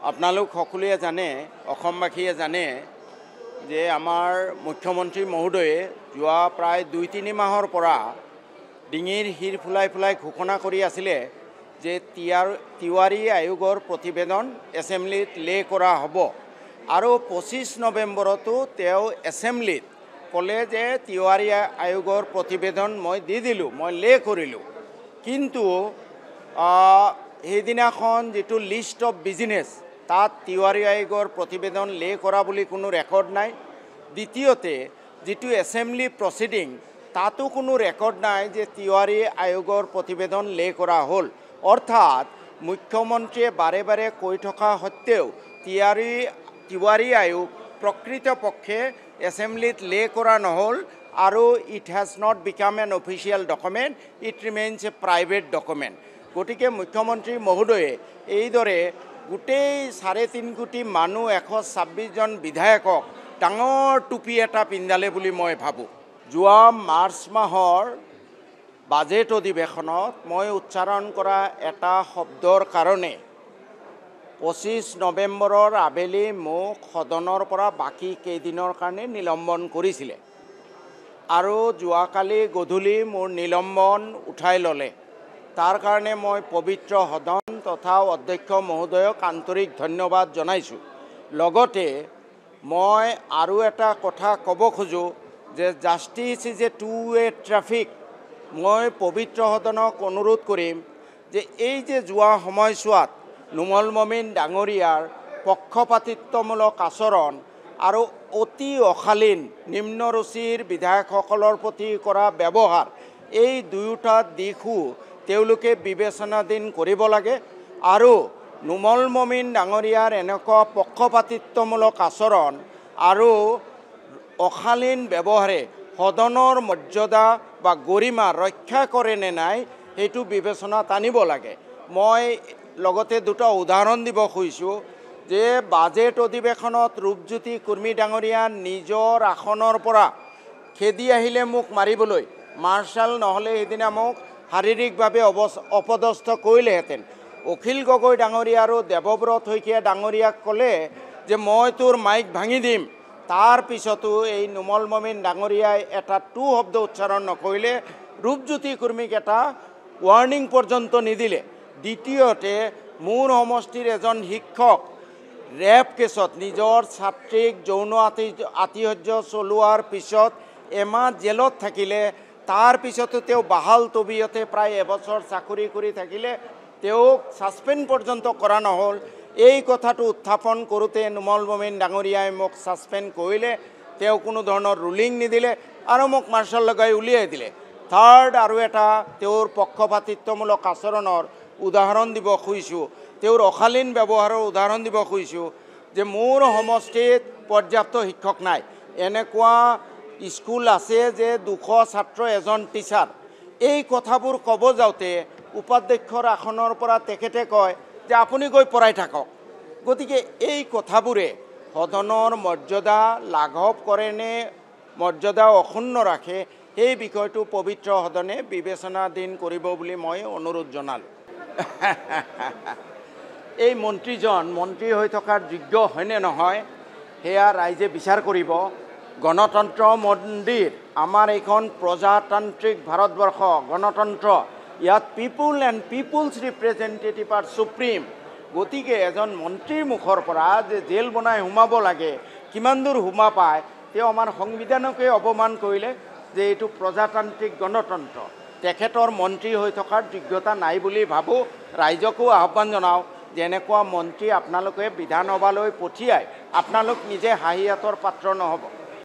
আপোনালোক সকলোৱে জানে, অসমবাসীয়ে জানে যে আমাৰ মুখ্যমন্ত্ৰী মহোদয়ে যোৱা প্ৰায় 2-3 মাহৰ পৰা ডিঙিৰ শিৰ ফুলাই ফুলাই ঘোষণা কৰি আছিলে যে তিৱাৰী আয়োগৰ প্ৰতিবেদন এছেম্বলিত লে কৰা হ'ব আৰু 25 নৱেম্বৰতো তেওঁ এছেম্বলিত ক'লে যে তিৱাৰী আয়োগৰ প্ৰতিবেদন মই দি দিলোঁ, মই লে কৰিলোঁ। কিন্তু সেইদিনাখন যিটো লিষ্ট অফ বিজনেছ তাত তিৱাৰী আয়োগৰ প্ৰতিবেদন লে কৰা বুলি কোনো ৰেকৰ্ড নাই। দ্বিতীয়তে যিটো এছেম্বলি প্ৰচিডিং তাতো কোনো ৰেকৰ্ড নাই যে তিৱাৰী আয়োগৰ প্ৰতিবেদন লে কৰা হ'ল। অৰ্থাৎ মুখ্যমন্ত্ৰীয়ে বাৰে বাৰে কৈ থকা সত্ত্বেও তিৱাৰী আয়োগ প্ৰকৃতপক্ষে এছেম্বলিত লে কৰা নহ'ল আৰু it has not became N official document, it remains A private document. গতিকে মুখ্যমন্ত্ৰী মহোদয়ে এইদৰে গোটেই 3.5 কোটি মানুহ 126 জন বিধায়কক ডাঙৰ টুপি এটা পিন্ধালে বুলি মই ভাবোঁ। যোৱা মাৰ্চ মাহৰ বাজেট অধিৱেশনত মই উচ্চাৰণ কৰা এটা শব্দৰ কাৰণে 25 নৱেম্বৰৰ আবেলি মোক সদনৰ পৰা বাকী কেইদিনৰ কাৰণে নিলম্বন কৰিছিলে আৰু যোৱাকালি গধূলি মোৰ নিলম্বন উঠাই ল'লে। তাৰ কাৰণে মই পবিত্ৰ সদন তথা অধ্যক্ষ মহোদয়ক আন্তৰিক ধন্যবাদ জনাইছোঁ। লগতে মই আৰু এটা কথা ক'ব খোজোঁ যে জাষ্টিচ ইজ এ টু-ৱে ট্ৰেফিক। মই পবিত্ৰ সদনক অনুৰোধ কৰিম যে এই যে যোৱা সময়ছোৱাত নুমল মমিন ডাঙৰীয়াৰ পক্ষপাতিত্বমূলক আচৰণ আৰু অতি অশালীন নিম্নৰুচিৰ বিধায়কসকলৰ প্ৰতি কৰা ব্যৱহাৰ, এই দুয়োটা দিশো তেওঁলোকে বিবেচনাধীন কৰিব লাগে আৰু নুমল মমিন ডাঙৰীয়াৰ এনেকুৱা পক্ষপাতিত্বমূলক আচৰণ আৰু অশালীন ব্যৱহাৰে সদনৰ মৰ্যাদা বা গৰিমা ৰক্ষা কৰে নে নাই সেইটো বিবেচনাত আনিব লাগে। মই লগতে দুটা উদাহৰণ দিব খুজিছোঁ যে বাজেট অধিৱেশনত ৰূপজ্যোতি কুৰ্মী ডাঙৰীয়া নিজৰ আসনৰ পৰা খেদি আহিলে মোক মাৰিবলৈ, মাৰ্শ্বাল নহ'লে সেইদিনা মোক শাৰীৰিকভাৱে অপদস্থ কৰিলেহেঁতেন। অখিল গগৈ ডাঙৰীয়া আৰু দেৱব্ৰত শইকীয়া ডাঙৰীয়াক ক'লে যে মই তোৰ মাইক ভাঙি দিম। তাৰ পিছতো এই নুমল মমিন ডাঙৰীয়াই এটা টু শব্দ উচ্চাৰণ নকৰিলে, ৰূপজ্যোতি কুৰ্মীক এটা ৱাৰ্ণিং পৰ্যন্ত নিদিলে। দ্বিতীয়তে মোৰ সমষ্টিৰ এজন শিক্ষক ৰেপ কেছত নিজৰ ছাত্ৰীক যৌন আতিশয্য চলোৱাৰ পিছত এমাহ জেলত থাকিলে। তাৰ পিছতো তেওঁ বাহাল তবিয়তে প্ৰায় এবছৰ চাকৰি কৰি থাকিলে, তেওঁক ছাছপেণ্ড পৰ্যন্ত কৰা নহ'ল। এই কথাটো উত্থাপন কৰোঁতে নুমল মমিন ডাঙৰীয়াই মোক ছাছপেণ্ড কৰিলে, তেওঁ কোনো ধৰণৰ ৰুলিং নিদিলে আৰু মোক মাৰ্শ্বাল লগাই উলিয়াই দিলে। থাৰ্ড আৰু এটা তেওঁৰ পক্ষপাতিত্বমূলক আচৰণৰ উদাহৰণ দিব খুজিছোঁ, তেওঁৰ অশালীন ব্যৱহাৰৰ উদাহৰণ দিব খুজিছোঁ যে মোৰ সমষ্টিত পৰ্যাপ্ত শিক্ষক নাই। এনেকুৱা স্কুল আছে যে 200 ছাত্ৰ এজন টিচাৰ। এই কথাবোৰ ক'ব যাওঁতে উপাধ্যক্ষৰ আসনৰ পৰা তেখেতে কয় যে আপুনি গৈ পঢ়াই থাকক। গতিকে এই কথাবোৰে সদনৰ মৰ্যাদা লাঘৱ কৰেনে মৰ্যাদা অক্ষুণ্ণ ৰাখে, সেই বিষয়টো পবিত্ৰ সদনে বিবেচনাধীন কৰিব বুলি মই অনুৰোধ জনালোঁ। এই মন্ত্ৰীজন মন্ত্ৰী হৈ থকাৰ যোগ্য হয়নে নহয় সেয়া ৰাইজে বিচাৰ কৰিব। গণতন্ত্ৰ মন্দিৰ, আমাৰ এইখন প্ৰজাতান্ত্ৰিক ভাৰতবৰ্ষ, গণতন্ত্ৰ, ইয়াত people and people's representative are supreme. গতিকে এজন মন্ত্ৰীৰ মুখৰ পৰা যে জেল বনাই সোমাব লাগে, কিমান দূৰ সোমা পায়, তেওঁ আমাৰ সংবিধানকে অপমান কৰিলে যে এইটো প্ৰজাতান্ত্ৰিক গণতন্ত্ৰ। তেখেতৰ মন্ত্ৰী হৈ থকাৰ যোগ্যতা নাই বুলি ভাবোঁ। ৰাইজকো আহ্বান জনাওঁ যে এনেকুৱা মন্ত্ৰী আপোনালোকে বিধানসভালৈ পঠিয়াই আপোনালোক নিজে হাঁহিয়াতৰ পাত্ৰ নহ'ব।